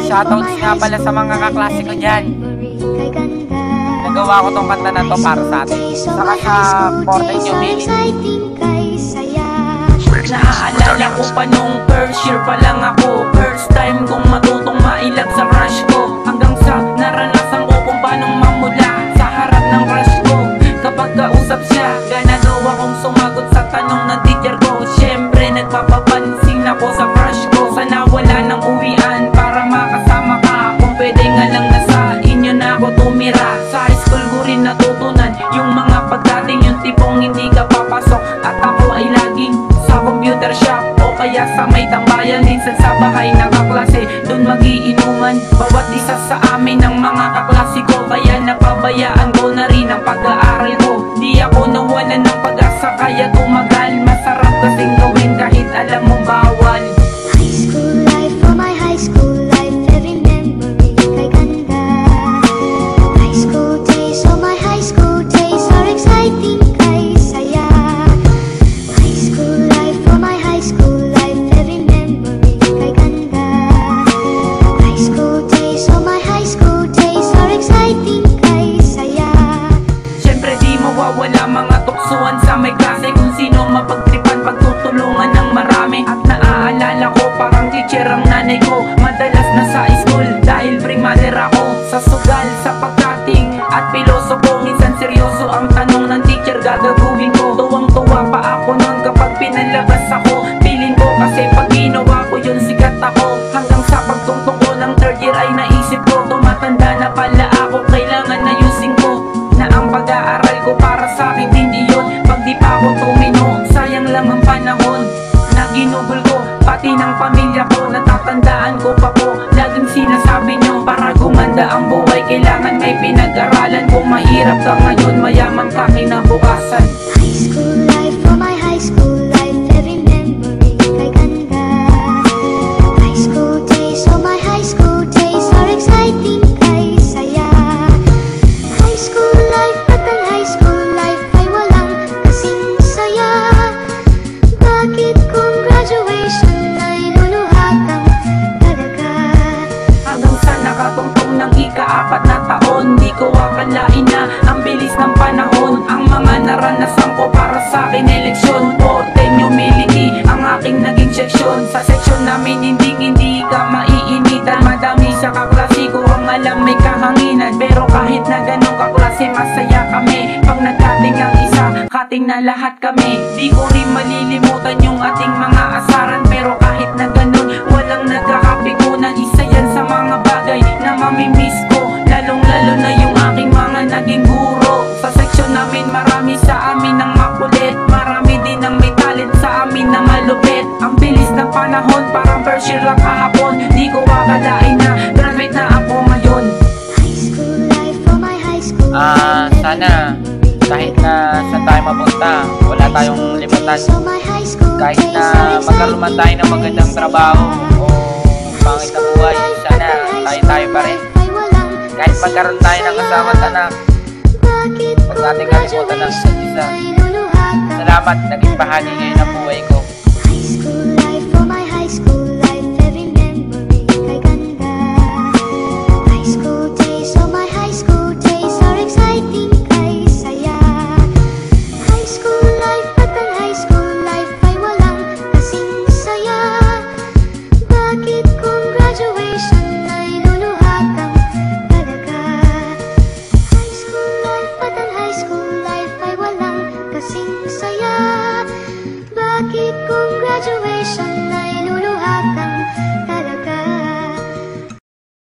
Shoutouts nga pala sa mga kaklase ko dyan. Nagawa ko tong kanta na to para sa atin. Saka sa Porte New Meaning. Naaalala ko pa nung first year pa lang ako. First time kong matutong mailag sa crush ko. Hanggang sa naranasan ko kung paano mamula sa harap ng crush ko. Kapag kausap siya, ganagawa kong sumagot sa tanong ng teacher ko. Siyempre nagpapapansin ako sa crush ko. Sana wala nang uwian para makasama ka. Kung pwede nga lang nasa inyo na ako tumira. Sa high school ko rin natutunan yung mga pagdating, yung tipong hindi ka papasok at ako ay laging sa computer shop o kaya sa may tambayan. Minsan sa bahay ng kaklase, dun magiinuman. Bawat isa sa amin ng mga kaklase ko, kaya napabayaan ko na rin ang pag-aaral ko. Di ako nawalan ng pag-asa kaya tumagal. Masarap kasing gawin kahit alam mong bawal. High school life, for my high school life, every memory kay ganda. High school days, oh my high school days are exciting kay saya. High school life, for my high school life, every memory kay ganda. High school days, oh my high school days are exciting kay saya. Siyempre di mawawala mga tuksuan sa may klase, kung sino mapagtripan, pagtutulungan ng marami. At naaalala ko parang teacher ang nanay ko. Madalas na sa school dahil free mother ako. Sa sugal, sa pagkating at pilosopo, minsan seryoso ang tanong ng teacher, gagawin ko. Tuwang-tuwa pa ako nun kapag pinalabas ako. Feeling ko kasi pag ginawa ko yun sikat ako. Hanggang sa pagtungtong ko ng third year ay naisip ko, tumatanda na pala ako, kailangan na ayusin ko na ang pag-aaral ko para sa akin hindi yun. Pag di pa ako tumino, sayang lang ang panahon na ginugol ko, pati ng pamilya ko. Natatandaan ko pa po, laging sinasabi nyo, para gumanda ang buhay kailangan may pinag-aralan. Kung mahirap ka ngayon, mayaman ka kinabukasan. High school life, for my high school life, every memory kay ganda. High school days, oh my high school days are exciting kay saya. High school life, at ang high school life ay walang kasing saya. Bakit kung graduation ay luluhatang talaga? Hanggang sa nakatungtong ng ika-4 na taon, di ko akalain na ang bilis ng panahon. Ang mga naranasan ko para sa akin eleksyon, Porte New Meaning ang aking naging seksyon. Sa seksyon namin hindi ka maiinitan. Madami sa kaklase ko ang alam may kahanginan. Pero kahit na ganong kaklase, masaya kami. Pag nagkating ang isa, kating na lahat kami. Di ko rin malilimutan yung ating mga asaran. Pero kahit na ganon, walang nagkakapikunan. Isa yan sa mga bagay na mamimiss ko, lalong-lalo na yung aking mga naging guro. Sa seksyon namin marami sa amin ang makulit, marami din ang may talent sa amin na malupit. Ang bilis ng panahon, parang first year lang kahapon. Di ko akalain na graduate na ako ngayon. High school life, for my high school Sana kahit na saan tayo mapunta, wala tayong limutan. so my high school Kahit days na are magkaroon man tayo ng magandang trabaho o pangit na buhay, sana tayo pa rin. Kahit magkaroon tayo ng kasama at anak, Bakit huwag natin kalimutan ng isa't isa. Salamat, naging bahagi ngayon ng buhay ko.